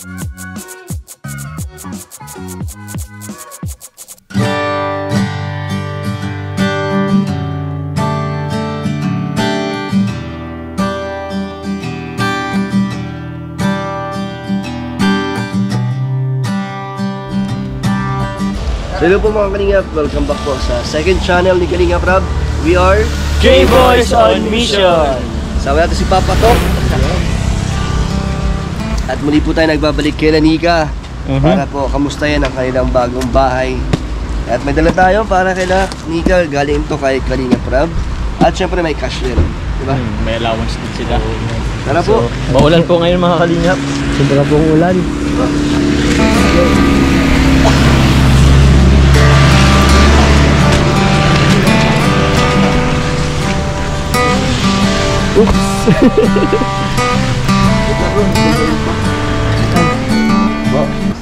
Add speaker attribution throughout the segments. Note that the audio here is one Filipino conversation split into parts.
Speaker 1: Hello po mga Kalingap, welcome back po sa second channel ni Kalingap Rob. We are
Speaker 2: J-Boys on Mission!
Speaker 1: Sama natin si Papa Tok. At muli po tayo nagbabalik kay Nika para po kamustahin ang kanilang bagong bahay. At may dala tayo para kay Nika, galing to kay Kalingap Rob. At syempre may cash din, diba?
Speaker 2: May allowance din sila.
Speaker 1: Tara po.
Speaker 2: Maulan po ngayon mga Kalingap.
Speaker 1: Sobra pong ulan. Oops!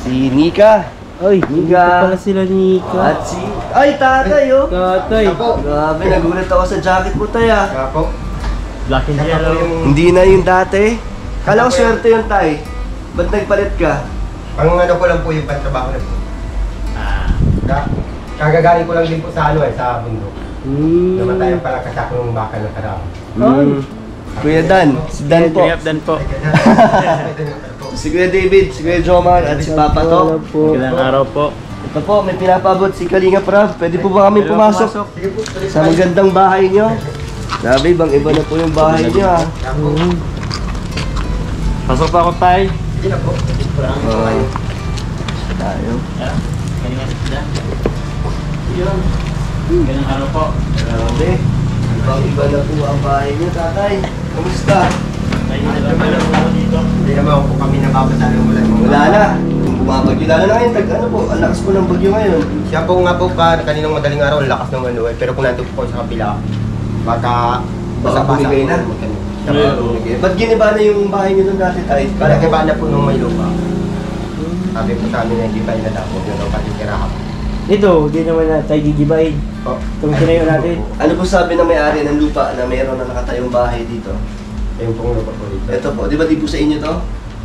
Speaker 1: Si Nika.
Speaker 3: Ay,
Speaker 1: Nika.
Speaker 3: pala sila Nika.
Speaker 1: At si... Ay, tatay oh!
Speaker 3: Tatay.
Speaker 1: Grabe, nagulat ako sa jacket mo tayo ah.
Speaker 2: Black and yellow.
Speaker 1: Hindi na yung dati. Kala ko swerte yung tay. Ba't nagpalit ka?
Speaker 4: Ang ano ko lang po yung pantrabaho na po. Kagagaling ko lang din po sa sa bundok. Namatayan pala kasak ng baka ng karamo.
Speaker 1: Kuya Dan, si Dan po.
Speaker 2: Kuya Dan po.
Speaker 1: Si Kuya David, si Kuya Jomar, at si Papa Tok.
Speaker 2: Magandang araw po.
Speaker 1: Ito po, may pinapabot si Kalingap Rob. Pwede po ba kami pumasok sa magandang bahay nyo? Grabe, bang iba na po yung bahay nyo ah.
Speaker 2: Pasok pa ako tayo.
Speaker 4: Hindi na po.
Speaker 1: Tayo.
Speaker 2: Magandang araw po.
Speaker 1: Grabe, ibang iba na po ang bahay nyo, tatay. Kamusta?
Speaker 4: Hindi naman po kami nababasa ng ulan.
Speaker 1: Wala na. Bumabagyo. Lalo na ngayon, ano po, ang lakas po ng bagyo ngayon.
Speaker 4: Siya po nga po kaninang madaling araw, ang lakas ng ano eh. Pero kung nandun po sa kapila, baka
Speaker 1: bumigay na. Ba't giniba na yung bahay nyo doon dati tayo?
Speaker 4: Kala kiba na po nung may lupa. Sabi po sa amin na hindi pa inadap. Huwag na daw patitirahan.
Speaker 3: Ito, di naman na tayo gigibain. Itong sinayo natin.
Speaker 1: Ano po sabi ng may-ari ng lupa na mayroon na nakatayong bahay dito?
Speaker 4: Ayun pong lupa po dito.
Speaker 1: Ito po, di ba di po sa inyo to?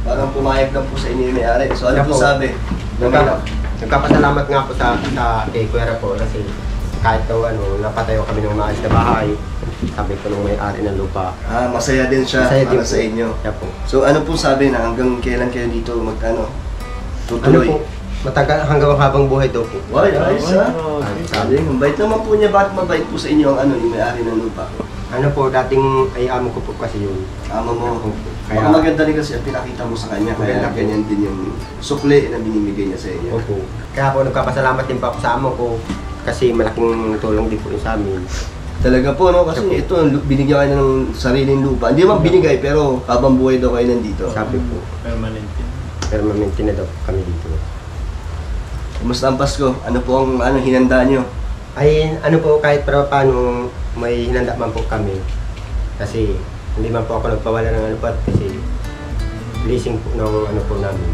Speaker 1: Parang pumayag lang po sa inyo yung may-ari. So ano po sabi?
Speaker 4: Nagkapasalamat nga po sa kay Kuya po kasi kahit daw napatayo kami ng maayos na bahay. Sabi ko nung may-ari ng lupa.
Speaker 1: Masaya din siya
Speaker 4: Masaya
Speaker 1: para
Speaker 4: din
Speaker 1: sa inyo.
Speaker 4: Siya po.
Speaker 1: So ano po sabi na hanggang kailan kayo dito tutuloy?
Speaker 4: Ano po? Matagal hanggang habang buhay daw po.
Speaker 1: Why, ayos ha?
Speaker 4: Sabi.
Speaker 1: Ang bait naman po niya. Bakit mabait po sa inyo ang yung may-ari ng lupa?
Speaker 4: Ano po, dating ay amo ko po kasi yun.
Speaker 1: Amo mo.
Speaker 4: Kaya,
Speaker 1: Baka maganda rin kasi ang pinakita mo sa kanya. Kaya
Speaker 4: Maganda.
Speaker 1: ganyan din yung sukli na binibigay niya sa inyo.
Speaker 4: opo. Kaya po nagkapasalamat din pa ako sa amo ko kasi malaking tulong din po yun sa amin.
Speaker 1: Talaga po, no? Kasi ito, binigyan kayo ng sariling lupa. Hindi naman binigay, pero habang buhay daw kayo nandito.
Speaker 4: Sabi po,
Speaker 2: Permanent.
Speaker 4: permanente na daw kami dito.
Speaker 1: Kumusta ang Pasko? Ano po ang hinanda nyo?
Speaker 4: Ay, ano po, kahit para paano may hinanda man po kami. Kasi hindi man po ako nagpawala ng ano po kasi blessing po ng ano po namin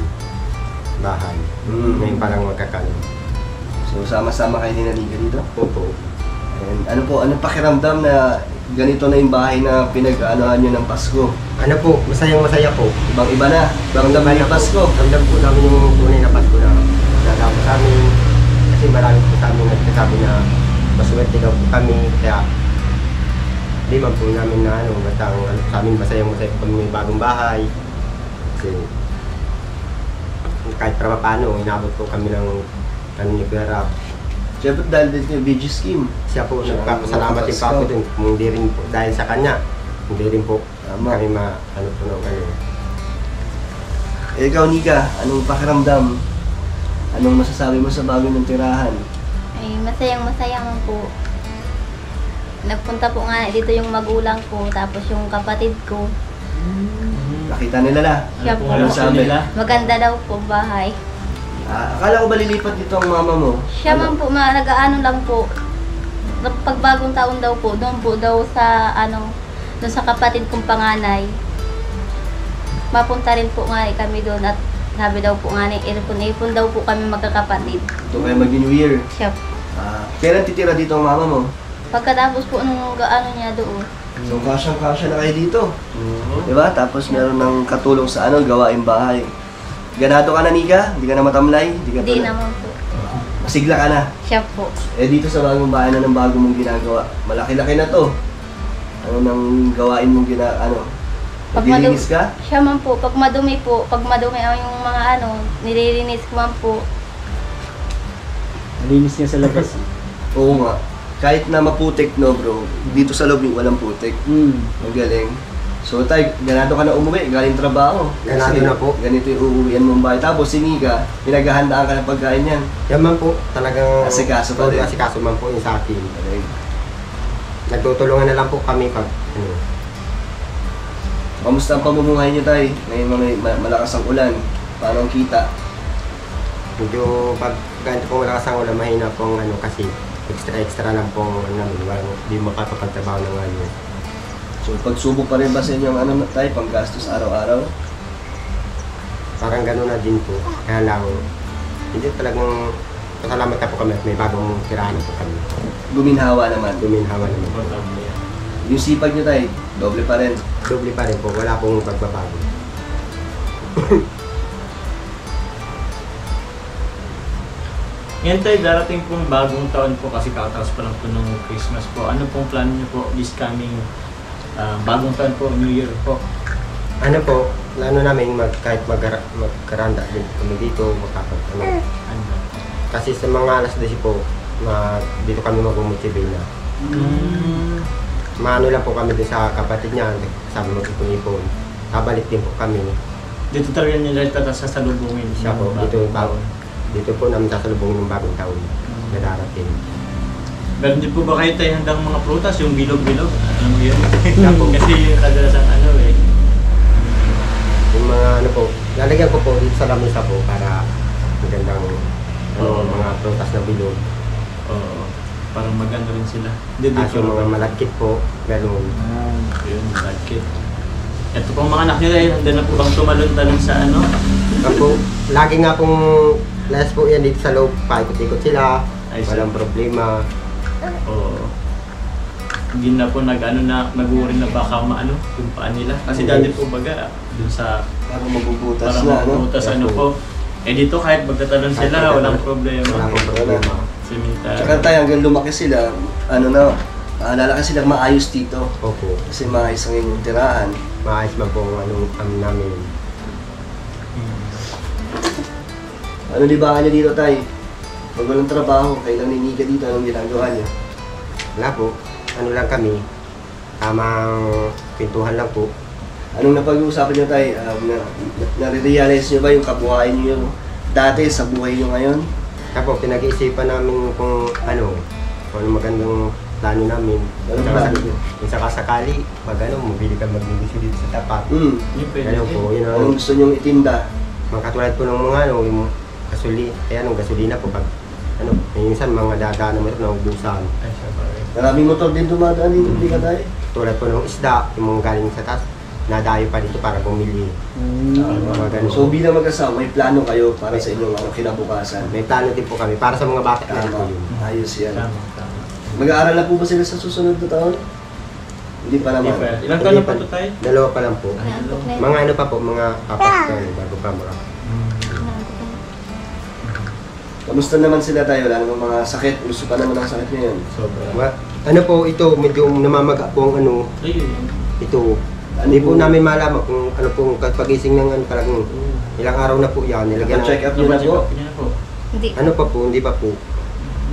Speaker 4: bahay. Ngayon parang magkakano.
Speaker 1: So, sama-sama kayo ni Nika dito?
Speaker 4: Opo.
Speaker 1: And ano po, anong pakiramdam na ganito na yung bahay na pinag-aanohan nyo ng Pasko?
Speaker 4: Ano po, masayang-masaya po.
Speaker 1: Ibang-iba na. Ramdam na yung Pasko.
Speaker 4: Ramdam po namin yung tunay na Pasko na nadama sa amin. Kasi marami po sa amin nagsasabi na maswerte daw po kami. Kaya di man po namin na basta sa amin masayang-masaya po kami may bagong bahay. Kasi kahit para paano, inabot po kami ng ni Kuya Rob.
Speaker 1: Siyempre dahil din yung VG scheme.
Speaker 4: Siya po, nagpapasalamat din pa ako din. Kung hindi rin po, dahil sa kanya, hindi rin po kami ano po ng ano.
Speaker 1: Ikaw, Nika, anong pakiramdam? Anong masasabi mo sa bago ng tirahan?
Speaker 5: Ay, masayang-masaya man po. Nagpunta po nga dito yung magulang ko, tapos yung kapatid ko.
Speaker 1: Nakita nila na.
Speaker 5: Siya po.
Speaker 1: Ano sabi?
Speaker 5: Maganda daw po bahay.
Speaker 1: Akala ko ba lilipat dito ang mama mo?
Speaker 5: Siya man po, nag-aano lang po. Pagbagong taon daw po, doon daw sa doon sa kapatid kong panganay. Mapunta rin po nga kami doon at sabi daw po nga ni ipon daw po kami magkakapatid.
Speaker 1: Ito kayo mag-New Year.
Speaker 5: Siya.
Speaker 1: Kailan titira dito ang mama mo?
Speaker 5: Pagkatapos po nung niya doon.
Speaker 1: So kasyang-kasya na kayo dito. Diba? Tapos meron ng katulong sa gawaing bahay. Ganado ka na, Nika? Hindi ka na matamlay? Hindi ka
Speaker 5: Hindi
Speaker 1: pala-
Speaker 5: naman po.
Speaker 1: Masigla ka na.
Speaker 5: Siya po.
Speaker 1: Eh dito sa bagong bahay na ng bago mong ginagawa, malaki-laki na to. Ano nang gawain mong
Speaker 5: Pag
Speaker 1: naglilinis ka?
Speaker 5: Siya man po, pag madumi yung mga nililinis ko man po.
Speaker 3: Malinis niya sa labas.
Speaker 1: Oo nga. Kahit na maputik, no bro, dito sa loob walang putik. Ang galing. So tay, ganado ka na umuwi, galing trabaho.
Speaker 4: Ganado
Speaker 1: Kasi
Speaker 4: na po.
Speaker 1: Ganito yung uuwian mong bahay. Tapos si Nika, pinaghahandaan ka ng pagkain yan.
Speaker 4: Yan man po, talagang
Speaker 1: Asikaso pa din.
Speaker 4: asikaso man po yung sa akin.
Speaker 1: Galing.
Speaker 4: Nagtutulungan na lang po kami pag
Speaker 1: Kamusta ang pamumuhay niyo tay? Ngayon malakas ang ulan. Paano ang kita?
Speaker 4: medyo pag ganito po malakas ang ulan, mahina pong kasi extra lang pong hindi makapagtrabaho ng
Speaker 1: So pagsubok pa rin ba sa inyo ang tay, panggastos araw-araw?
Speaker 4: parang gano'n na din po. Kaya lang, hindi talagang pasalamat na po kami at may bagong tirahan na po kami.
Speaker 1: Guminhawa naman.
Speaker 4: Guminhawa naman.
Speaker 2: Importante yan.
Speaker 1: Yung sipag niyo tay, doble pa rin.
Speaker 4: Doble pa rin po, wala pong pagbabago.
Speaker 2: Ngayon tayo, darating pong bagong taon po kasi kakataas pa lang po nung Christmas po. Ano pong plano niyo po this coming bagong taon po, New Year po?
Speaker 4: Ano po, plano namin kahit magkaranda din kami dito,
Speaker 2: Ano?
Speaker 4: Kasi sa mga alas 10 po, dito kami mag-motivate na. Maano lang po kami din sa kapatid niya, sabi mag-ipon-ipon. Kabalik din po kami.
Speaker 2: Dito talaga nila sasalubungin
Speaker 4: Siya po,
Speaker 2: ng
Speaker 4: dito,
Speaker 2: bagong taon.
Speaker 4: dito po namin sasalubungin ng bagong taon na darating.
Speaker 2: Meron din po ba kayo tayo handang mga prutas, yung bilog-bilog? Alam mo yun?
Speaker 4: Siya po,
Speaker 2: Kasi yung kadalasan
Speaker 4: yung mga po, lalagyan ko po dito sa lamesa po para magandang mga prutas na bilog.
Speaker 2: Oo. Parang maganda rin sila.
Speaker 4: At yung mga malagkit po, gano'n.
Speaker 2: Yun, malagkit. Ito pong mga anak nila, handa na po bang tumalon-talon sa
Speaker 4: Ako, lagi nga pong last po yan dito sa loob, paikot-ikot sila,
Speaker 2: Ay,
Speaker 4: walang problema.
Speaker 2: Oo. Hindi na po nag-uuri na baka yung paan nila. Kasi dati po baga, dun sa
Speaker 1: Parang mabubutas
Speaker 2: parang
Speaker 1: na,
Speaker 2: mabutas po. Eh dito kahit magtatalon
Speaker 4: Kahit
Speaker 2: sila,
Speaker 4: magtatalon,
Speaker 2: walang problema.
Speaker 4: Wala pong problema.
Speaker 2: Cemetery.
Speaker 1: Tsaka tayo hanggang lumaki sila, lalaki silang maayos dito.
Speaker 4: Opo,
Speaker 1: Kasi maayos ang inyong tirahan.
Speaker 4: maayos man po ang namin.
Speaker 1: Ano libangan niyo dito tay? Pag walang trabaho, kayo lang niniga dito, anong ginagawa niyo?
Speaker 4: Wala po, ano lang kami, tamang pintuhan lang po.
Speaker 1: Anong napag-uusapan niyo tay? Nare-realize niyo ba yung kabuhayan niyo dati sa buhay niyo ngayon?
Speaker 4: Tapos pinag-iisipan namin kung ano magandang plano namin.
Speaker 1: Anong plano niyo?
Speaker 4: Kung sakasakali, pag mabili ka magnegosyo dito sa tapat.
Speaker 2: Yung pwede.
Speaker 4: Ano po, yun ang
Speaker 1: Anong gusto niyong itinda?
Speaker 4: mga katulad po ng mga yung gasolina po pag minsan mga dadaan naman na ubusan.
Speaker 2: Ay, siya pa rin.
Speaker 1: Maraming motor din dumadaan dito, hindi ka tayo?
Speaker 4: Tulad po ng isda, yung mga galing sa taas, nadayo pa dito para bumili. Mga ganun.
Speaker 1: So bilang mag-asawa, may plano kayo para sa inyong kinabukasan.
Speaker 4: May plano din po kami para sa mga bata na rin po
Speaker 1: Tama.
Speaker 4: yun.
Speaker 1: Ayos yan.
Speaker 2: Tama, tama.
Speaker 1: Mag-aaral na po ba sila sa susunod na taon? Hindi pa
Speaker 2: Hindi
Speaker 1: naman.
Speaker 2: pa. Ilang taon na po ito tayo?
Speaker 4: Dalawa pa lang po.
Speaker 5: Inaantok na yun.
Speaker 4: Mga ano pa po, mga apat na bago pa mga.
Speaker 5: Inaantok na yun.
Speaker 1: Kamusta naman sila tayo? Wala namang mga sakit. Gusto pa naman ang sakit ngayon.
Speaker 2: Sobra.
Speaker 4: Ano po ito, medyo namamaga po ang
Speaker 2: Ayun.
Speaker 4: ito. Hindi po namin malaman kung ano po, pag-ising ng talagang ilang araw na po yan. Nilagyan ng,
Speaker 1: Check up niyo na po.
Speaker 2: Niya na po.
Speaker 5: Hindi.
Speaker 4: ano pa po, hindi pa po.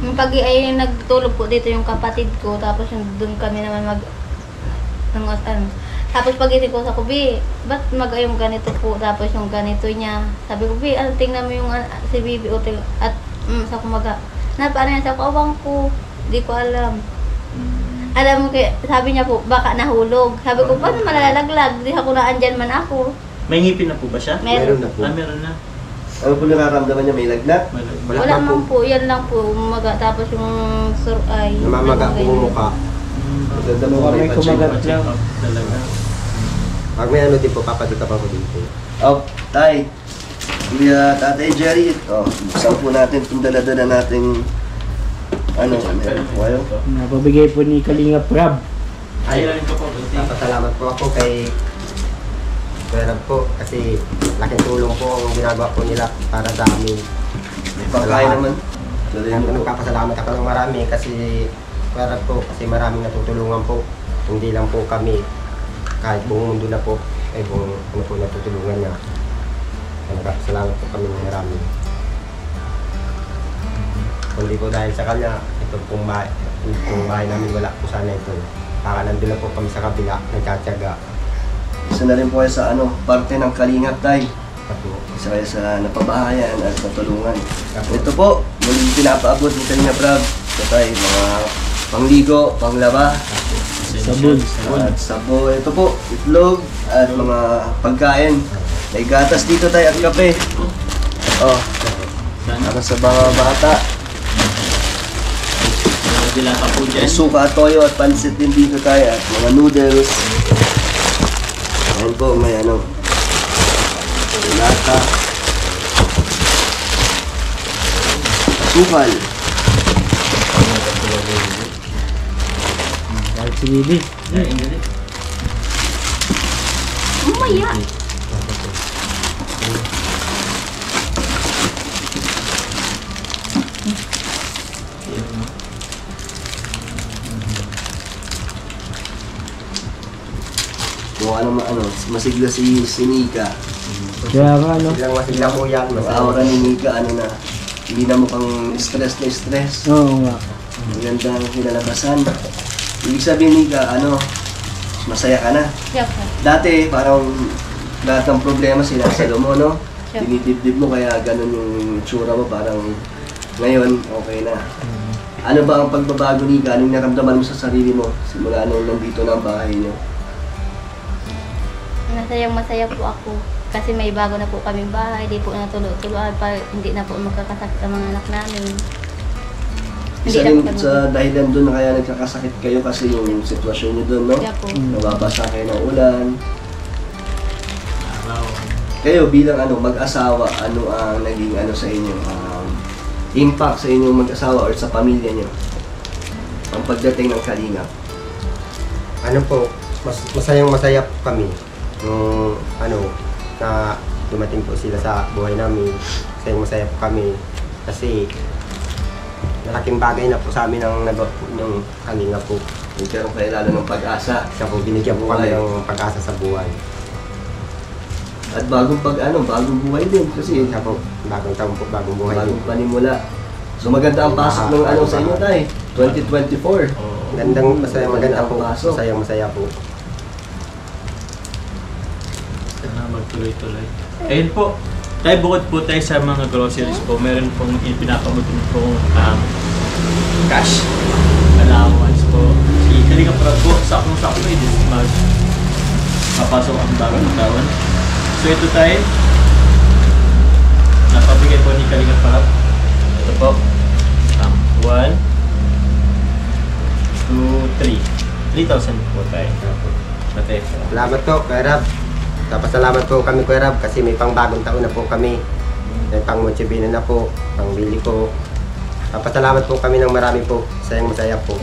Speaker 5: Yung pag ay nagtulog po dito yung kapatid ko, tapos yung doon kami naman tapos pag-isip ko sa kubi, ba't mag-ayong ganito po, tapos yung ganito niya. Sabi ko, Bi, tingnan mo yung si Bibi Hotel at sa kumaga. Paano yan sa kawang ko? Di ko alam. Alam mo, sabi niya po, baka nahulog. Sabi ko, paano malalaglag? Di ako na andyan man ako.
Speaker 2: May ngipin na po ba siya?
Speaker 4: Meron na po.
Speaker 2: Meron na.
Speaker 1: Ano po nararamdaman niya? May lagnat?
Speaker 2: Meron.
Speaker 4: Wala
Speaker 5: Wala
Speaker 4: pa po.
Speaker 5: man po, yan lang po, umaga. Tapos yung ay...
Speaker 4: Namamaga po ang mukha.
Speaker 1: Maganda mo
Speaker 3: Parang
Speaker 1: may
Speaker 3: may
Speaker 1: pa-check
Speaker 3: kumagat
Speaker 1: up.
Speaker 3: lang.
Speaker 2: Talaga.
Speaker 4: Pag may ano din po, papadika pa po dito.
Speaker 1: Oh, tay. Tatay Jerry. Oh, buksan po natin itong dala-dala nating meron po kayo.
Speaker 3: Napabigay po ni Kalinga Prab.
Speaker 2: Ayun rin po po.
Speaker 4: Papasalamat po ako kay Kuya Rab po, kasi laking tulong po ang ginagawa po nila para sa amin.
Speaker 1: May pagkain naman. Tuloy
Speaker 4: Kaya
Speaker 1: niyo po.
Speaker 4: nagpapasalamat ako ng marami kasi Kuya Rab po, kasi maraming natutulungan po. Hindi lang po kami, kahit buong mundo na po, ay buong ano po natutulungan niya. Kaya nagpapasalamat po kami ng marami. Kundi po dahil sa kanya, itong bahay namin wala po sana ito. Baka nandun lang po kami sa kabila, nagtsatsaga.
Speaker 1: Isa na rin po kayo sa parte ng Kalingap Tay.
Speaker 4: Ako,
Speaker 1: Isa kayo sa napabahayan at natulungan. Ito po, muling pinapaabot ni Kalingap Rab. Ito tayo, mga pangligo, panglaba,
Speaker 3: Sabon.
Speaker 1: at sabo. Ito po, itlog at mga pagkain. May gatas dito tayo at kape. Oh, para sa mga bata.
Speaker 2: Dilata po dyan.
Speaker 1: May suka at toyo at pansit din dito tayo at mga noodles. Ayan po, may lata. Sukal.
Speaker 3: Kahit si Bibi.
Speaker 5: Umaya.
Speaker 1: Kung masigla si Nika.
Speaker 3: Kaya nga, no?
Speaker 4: Biglang masigla po yan.
Speaker 1: Aura ni Nika, hindi na mukhang stress na stress.
Speaker 3: Oo nga.
Speaker 1: Magandang kinalabasan. Ibig sabihin, Nika, masaya ka na.
Speaker 5: Siya po.
Speaker 1: Dati, parang lahat ng problema sinasalo mo, no?
Speaker 5: Siya.
Speaker 1: Dinidibdib mo, kaya ganun yung tsura mo, parang ngayon, okay na. Ano ba ang pagbabago, Nika? Anong naramdaman mo sa sarili mo simula nung nandito na ang bahay niyo?
Speaker 5: Masayang-masaya po ako. Kasi may bago na po kaming bahay, di po natulo-tuloan pa, hindi na po magkakasakit ang mga anak namin.
Speaker 1: Isa
Speaker 5: na
Speaker 1: rin
Speaker 5: po kami-
Speaker 1: sa dahilan doon na kaya nagkakasakit kayo kasi yung sitwasyon niyo doon, no?
Speaker 5: Siya po.
Speaker 1: Nababasa kayo ng ulan.
Speaker 2: Araw.
Speaker 1: Kayo bilang mag-asawa, ano ang naging sa inyo? Impact sa inyong mag-asawa or sa pamilya niyo? Ang pagdating ng Kalingap.
Speaker 4: Ano po, masayang masaya po kami. Nung na dumating po sila sa buhay namin. Masayang masaya po kami. Kasi malaking bagay na po sa amin ang nagawa po ng Kalingap po.
Speaker 1: Nagkaroon kayo lalo ng pag-asa.
Speaker 4: Siya po, binigyan po kami ng pag-asa sa buhay.
Speaker 1: At bagong bagong buhay din kasi
Speaker 4: Siya po, bagong taon po, bagong buhay.
Speaker 1: bagong panimula. So maganda ang pasok ng sa inyo tayo, 2024.
Speaker 4: Magandang maganda po,
Speaker 1: Pasok.
Speaker 4: masayang masaya po.
Speaker 2: Sana magtuloy-tuloy. Ayun po, tayo bukod po tayo sa mga groceries po, meron pong ipinapamutin pong cash allowance po. Si Kalingap Rab po, sakong-sakto papasok ang bagong taon. So ito tayo, napabigay po ni Kalingap Rab. Ito po, 1, 2, 3. 3,000 po tayo. Pati.
Speaker 4: Salamat po, Kuya Rab. Napasalamat po kami, Kuya Rab, kasi may pangbagong taon na po kami. May pang mochibina na po, pang bili po. Napasalamat po kami ng marami po. Sayang masaya po.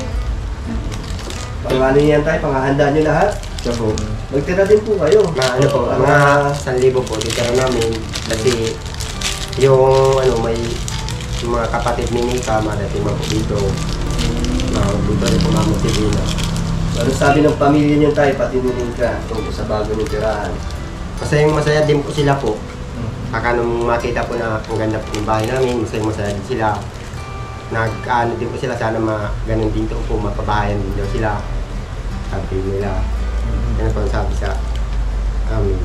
Speaker 1: Pangano yan tayo, panghahanda niyo lahat.
Speaker 4: Siya po.
Speaker 1: Magtira din po kayo.
Speaker 4: Ano po, mga 1,000 po dito namin. Kasi yung may yung mga kapatid ni Nika, marating mga po dito. Dito rin po mga mochibina.
Speaker 1: Ano sabi ng pamilya niyo tayo, pati ni Nika, tungkol sa bago niyong tirahan?
Speaker 4: Masayang masaya din po sila po. Kaka nung makita po na ang ganda po yung bahay namin, masayang masaya din sila. Nag-ano din po sila, sana ganun din po, mapabahayan din daw sila. Sabi nila. Yan po ang sabi sa amin.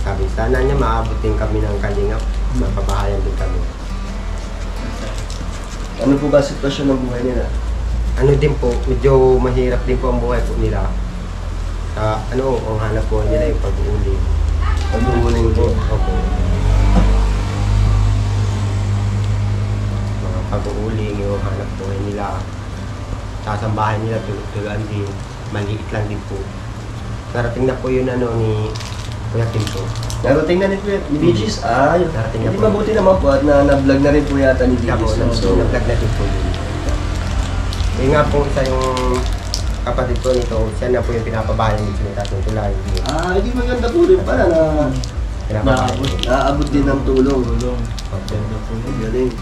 Speaker 4: Sabi, sana niya maabot din kami ng Kalingap, mapabahayan din kami.
Speaker 1: Ano po ba sitwasyon ng buhay nila?
Speaker 4: Ano din po, medyo mahirap din po ang buhay po nila. Ang hanap po nila yung pag-uuling.
Speaker 1: Pag-uuling po.
Speaker 4: Opo. Mga pag-uuling, yung hanap buhay nila. Tapos ang bahay nila, tulog-tulogan din. Maliit lang din po. Narating na po yun ni Kuya Kim po.
Speaker 1: Narating na ni BG's? Yun.
Speaker 4: Narating na
Speaker 1: Hindi
Speaker 4: po.
Speaker 1: mabuti naman po at na-vlog na rin po yata ni
Speaker 4: Kaya po,
Speaker 1: BG's. So,
Speaker 4: nag-vlog na din po yun. Yung nga po isa yung kapatid ko nito, siya na po yung pinapabahay ng sinitatong tulay.
Speaker 1: Hindi maganda po rin pala na
Speaker 4: Pinapabahay.
Speaker 1: naaabot din ng tulong.
Speaker 2: Tulong. Ganda po yun.
Speaker 1: Galing.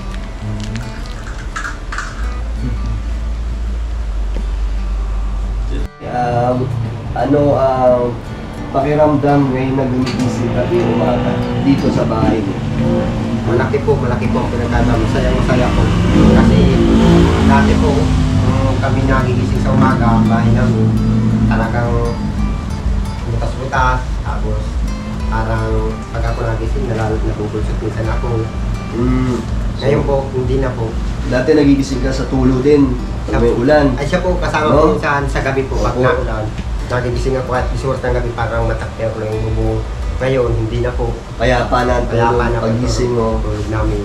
Speaker 1: Ano ang pakiramdam ngayon na gumigising ka din umaga dito sa bahay mo?
Speaker 4: Malaki po ang pinagkama. Masaya po. Kasi dati po, kami nagigising sa umaga, bahay namin, talagang butas-butas, tapos parang pag ako nagising, nabubulsot minsan ako. Ngayon po, hindi na po.
Speaker 1: Dati nagigising ka sa tulo din, pag may ulan.
Speaker 4: Ay siya po, kasama
Speaker 1: No?
Speaker 4: po minsan sa gabi po, pag
Speaker 1: Opo.
Speaker 4: naulan. Nagigising ako at isuot ng gabi, parang matakya ko lang yung bubong. Ngayon, hindi na po.
Speaker 1: Payapa na ang
Speaker 4: Kaya
Speaker 1: tulog
Speaker 4: pa na
Speaker 1: paggising mo.
Speaker 4: tulog namin.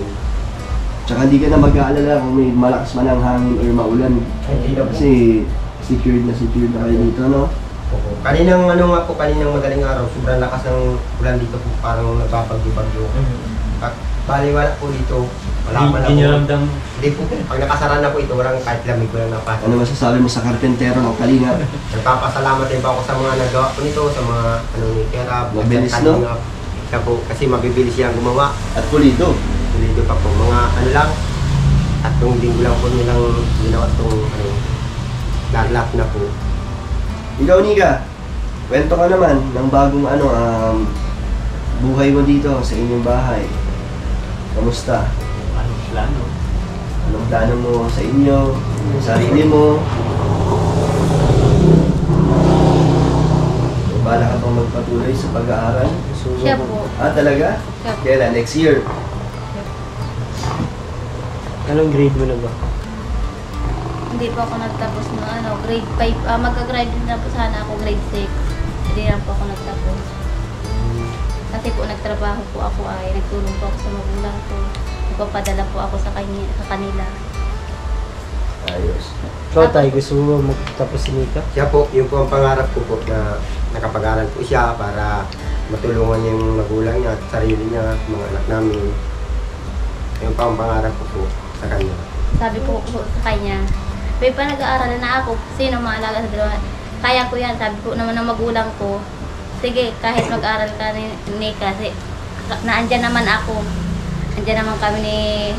Speaker 1: Tsaka hindi ka na mag-aalala kung may malakas man ang hangin or maulan.
Speaker 4: Hindi na po.
Speaker 1: Kasi secured na kayo dito, no?
Speaker 4: Opo. Kaninang kaninang madaling araw, sobrang lakas ng ulan dito po, parang nagbabagyo-bagyo. Baliwala po dito, wala man
Speaker 2: Hindi nyo
Speaker 4: ako.
Speaker 2: ramdam.
Speaker 4: Hindi po, pag nakasara na po ito, walang kahit lamig ko lang napasok.
Speaker 1: Ano masasabi mo sa karpentero ng Kalingap?
Speaker 4: Nagpapasalamat din po ako sa mga nagawa po nito, sa mga ni Kerab,
Speaker 1: Mabilis, no?
Speaker 4: Kalingap. Siya po, kasi mabibilis siyang gumawa.
Speaker 1: At pulido.
Speaker 4: Dito pa po, mga lang, 3 linggo lang po nilang ginawa itong lahat na po.
Speaker 1: Ikaw, Nika, kwento ka naman ng bagong buhay mo dito sa inyong bahay. Kamusta?
Speaker 2: Anong plano?
Speaker 1: Anong plano mo sa inyo? Sa sarili mo? Bala ka bang magpatuloy sa pag-aaral?
Speaker 5: Siya po.
Speaker 1: Talaga?
Speaker 5: Siya po.
Speaker 1: Kailan? Next year?
Speaker 3: Anong grade mo na ba?
Speaker 5: Hindi po ako nagtapos ng grade 5. Magka-grade din na po sana ako, grade 6. Hindi na po ako nagtapos. Kasi po nagtrabaho po ako nagtulong po ako sa magulang ko. Nagpapadala po ako sa kanila.
Speaker 1: Ayos.
Speaker 3: Ikaw tayo, gusto mo magtapos si Nika?
Speaker 4: Siya po, yun po ang pangarap ko po na nakapag-aral po siya para matulungan niya yung magulang niya at sarili niya, mga anak namin. Yun pa ang pangarap ko po sa kanya.
Speaker 5: Sabi ko po sa kanya, "Babe, pa nag-aaral na ako. Sino maalaga sa dalawa? Kaya ko yan." Sabi ko naman ng magulang ko, "Sige, kahit mag-aral ka ni kasi naandyan naman ako. Andyan naman kami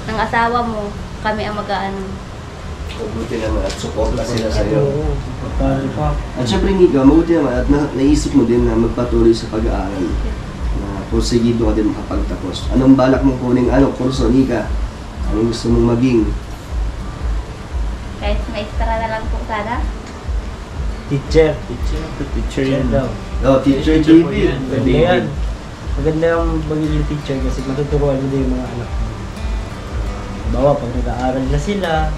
Speaker 5: ng asawa mo. Kami ang mag-aano."
Speaker 1: Mabuti naman at suporta sila sa iyo.
Speaker 3: Oo, pagpapalo pa.
Speaker 1: At syempre, Nika, mabuti naman at naisip mo din na magpatuloy sa pag-aaral. Na porsigido ka din makapagtapos. Anong balak mo kuning kurso, Nika? Anong gusto mong maging?
Speaker 5: Kahit maestra na lang po sana.
Speaker 3: Teacher.
Speaker 2: Teacher yan
Speaker 3: daw.
Speaker 1: Teacher
Speaker 2: Teacher po
Speaker 1: JP.
Speaker 2: yan.
Speaker 3: Maganda yan. Maganda yung magiging teacher kasi matuturuan mo din yung mga anak mo. Bawa, pag nag-aaral na sila,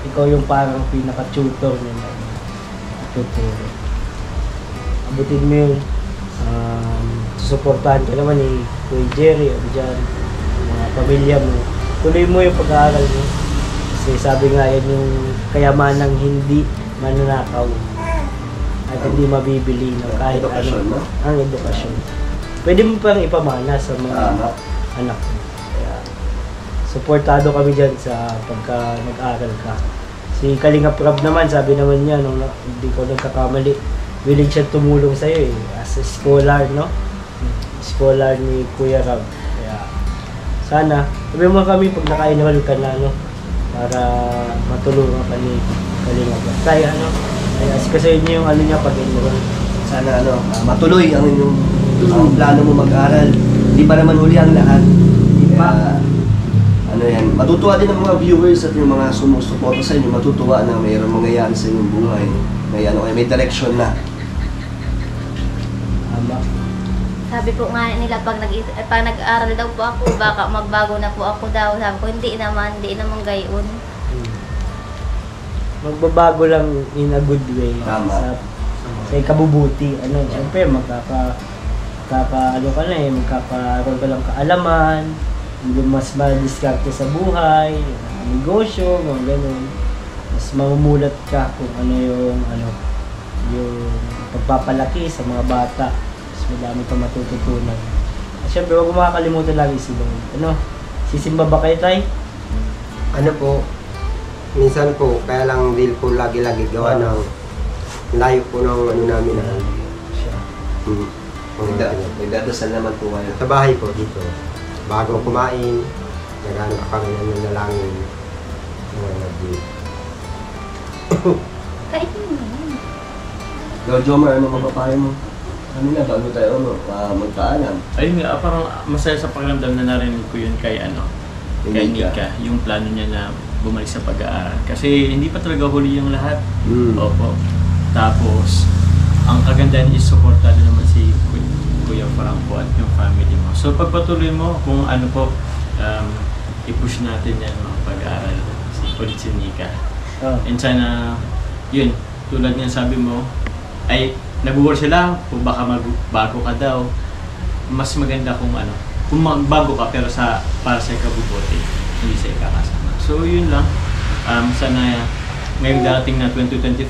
Speaker 3: ikaw yung parang pinaka-tutor nila. Tuturo. Abutin mo yun. Susuportahan ka naman ni Kuya Jerry o dyan, mga pamilya mo. Tuloy mo yung pag-aaral mo. Kasi sabi nga yan yung kayamanang hindi mananakaw at hindi mabibili ng kahit
Speaker 1: Edukasyon,
Speaker 3: ano.
Speaker 1: no?
Speaker 3: Ang edukasyon. Pwede mo pang ipamana sa mga
Speaker 1: Tama.
Speaker 3: anak mo. Kaya, suportado kami dyan sa pagka nag-aral ka. Si Kalinga Prab naman, sabi naman niya, nung hindi ko nagkakamali, willing siya tumulong sa'yo as a scholar, no? Scholar ni Kuya Rab. Kaya, sana, sabi mo kami pag naka-enroll ka na, no? Para matulungan ka ni Kalinga Prab. Kaya, kaya askasayin niyo yung niya pag-enroll.
Speaker 1: Sana matuloy ang inyong plano mo mag-aral. Hindi pa naman huli ang lahat. Kaya, matutuwa din ang mga viewers at yung mga sumusuporta sa inyo, matutuwa na mayroong mangyayari sa inyong buhay. May direction na.
Speaker 3: Tama.
Speaker 5: Sabi po nga nila pag nag-aaral daw po ako, baka magbago na po ako daw. Sabi ko, hindi naman gayon.
Speaker 3: Magbabago lang in a good way.
Speaker 1: Tama.
Speaker 3: Sa ikabubuti. Siyempre, magkakaroon ka lang kaalaman, mas madiskarte sa buhay, negosyo, mga ganun. Mas mamumulat ka kung yung pagpapalaki sa mga bata. Mas madami pa matututunan. At syempre, huwag mo makakalimutan lagi si Lord. Sisimba ba kayo, Tay?
Speaker 4: Ano po, minsan po, kaya lang din po lagi-lagi gawa ng layo po ng ano namin na.
Speaker 3: Siya.
Speaker 1: Nagdadasal naman po kayo.
Speaker 4: Sa bahay po dito. Bago kumain, nagano ka kami ng nalangin.
Speaker 5: Kain mo yan.
Speaker 1: Lord Jomar, ano mapapayo mo? Kanina, bago tayo magpaalam.
Speaker 2: Ayun nga, parang masaya sa pakiramdam na narinig ko yun kay kay Nika, yung plano niya na bumalik sa pag-aaral. Kasi hindi pa talaga huli yung lahat. Opo. Tapos, ang kagandahan is supportado naman si Kuya Franco at yung family mo. So pagpatuloy mo kung ano po, i-push natin yan mga pag-aaral ulit si Nika. And sana, yun, tulad nga sabi mo, ay nag-work sila kung baka magbago ka daw. Mas maganda kung kung magbago ka pero para sa ikabubuti, hindi sa ikakasama. So yun lang, sana ngayong dating na 2024,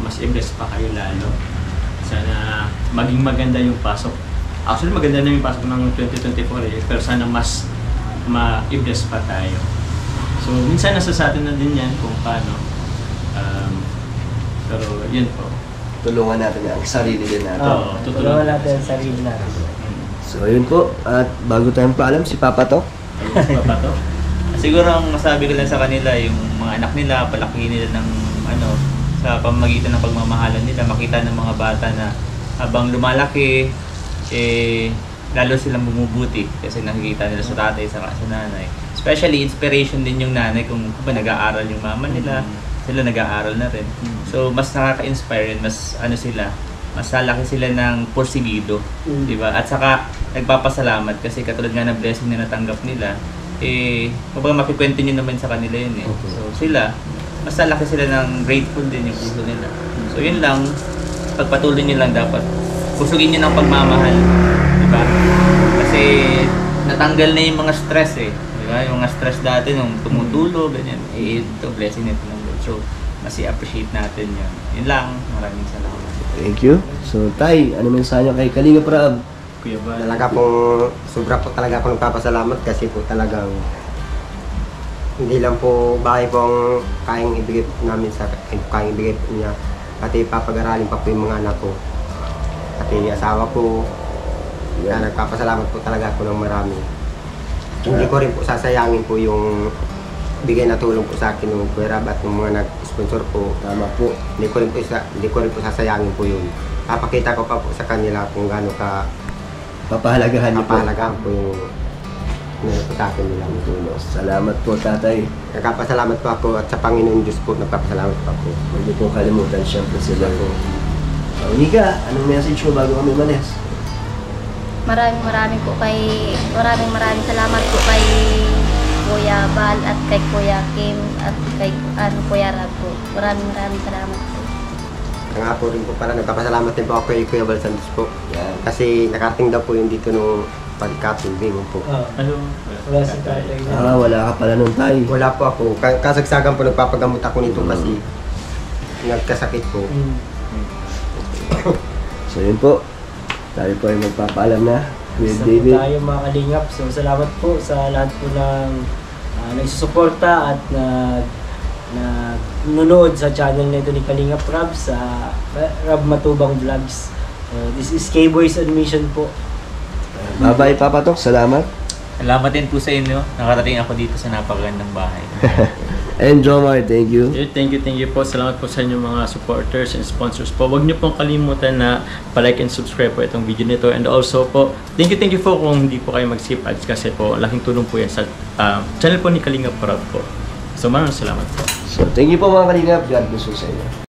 Speaker 2: mas i-bless pa kayo lalo. Sana maging maganda yung pasok. Actually maganda na yung pasok ng 2024 pero sana mas ma-i-bless pa tayo. So minsan nasa sa atin na din yan kung paano. Pero yun po.
Speaker 1: Tulungan natin ang sarili din natin.
Speaker 3: Tulungan natin ang sarili natin.
Speaker 1: So yun po, at bago tayong paalam, si Papa to.
Speaker 2: Si Papa to.
Speaker 6: Siguro ang masabi ko lang sa kanila, yung mga anak nila, palakihin nila ng sa pamamagitan ng pagmamahalan nila, makita ng mga bata na habang lumalaki, lalo silang bumubuti kasi nakikita nila sa tatay, sa nanay. Especially, inspiration din yung nanay kung nag-aaral yung mama nila, sila nag-aaral na rin. So, mas nakaka-inspire yun, mas mas lalaki sila ng porsigido, di ba? At saka, nagpapasalamat kasi katulad nga ng blessing na natanggap nila, kumbaga makikwento nyo naman sa kanila yun eh. So, sila, mas lalaki sila ng grateful din yung puso nila. So, yun lang, pagpatuloy nyo lang dapat. Pusugin nyo ng pagmamahal, di ba? Kasi, natanggal na yung mga stress eh. Di ba? Yung mga stress dati, nung tumutulo, ganyan. Ito, blessing nito ng Lord. So, mas i-appreciate natin yun. Yun lang, maraming salamat.
Speaker 1: Thank you. So, Tay, ano mensahe nyo kay Kalinga Prab?
Speaker 2: Kuya Bal.
Speaker 4: Talaga pong, sobra po talaga ako nagpapasalamat kasi po talagang hindi lang po bahay po ang kayang ibigay namin kayang ibigay po niya. Pati papag-aralin pa po yung mga anak ko. Pati asawa ko. Kaya nagpapasalamat po talaga ako ng marami. Hindi ko rin po sasayangin po yung bigay na tulong po sa akin ng Kuya Rab at ng mga nag-sponsor po.
Speaker 1: Tama po.
Speaker 4: Hindi ko rin po sasayangin po yun. Papakita ko pa po sa kanila kung gaano ka
Speaker 1: Papahalagahan niyo po.
Speaker 4: papahalagaan po yung po sa akin nila.
Speaker 1: Salamat po, Tatay.
Speaker 4: Nagpapasalamat po ako at sa Panginoon Diyos po nagpapasalamat po ako.
Speaker 1: Huwag niyo po kalimutan siyempre sila po. Nika, anong message mo bago kami malis?
Speaker 5: Maraming salamat po kay Kuya Bal at kay Kuya Kim at kay Kuya Rab po. Maraming salamat po.
Speaker 4: Nga po rin po pala, nagpapasalamat din po ako kay Kuya Bal Santos po.
Speaker 1: Yan.
Speaker 4: Kasi nakarating daw po yung dito nung pagkating bingon po.
Speaker 3: Wala si tatay na.
Speaker 1: Wala ka pala nun, Tay.
Speaker 4: Wala po ako. Kasagsagan po nagpapagamot ako nito kasi nagkasakit po.
Speaker 1: So yun po. Tayo po ay magpapaalam na. Kuya
Speaker 3: Isa
Speaker 1: David.
Speaker 3: po tayo mga kalingap. So salamat po sa lahat po ng nagsusuporta at nanonood sa channel na ito ni Kalingap Rab sa Rab Matubang Vlogs. This is K-Boys on Mission po.
Speaker 1: Bye-bye, Papa Tok. Salamat.
Speaker 6: Salamat din po sa inyo. Nakarating ako dito sa napakagandang bahay.
Speaker 1: And Jomar, thank you.
Speaker 2: Thank you po. Salamat po sa inyo mga supporters and sponsors po. Huwag niyo pong kalimutan na pa-like and subscribe po itong video nito. And also po, thank you po kung hindi po kayo mag-skip ads kasi po, laking tulong po yan sa channel po ni Kalingap Prab po. So maraming salamat po.
Speaker 1: So thank you po mga Kalingap. God bless you sa inyo.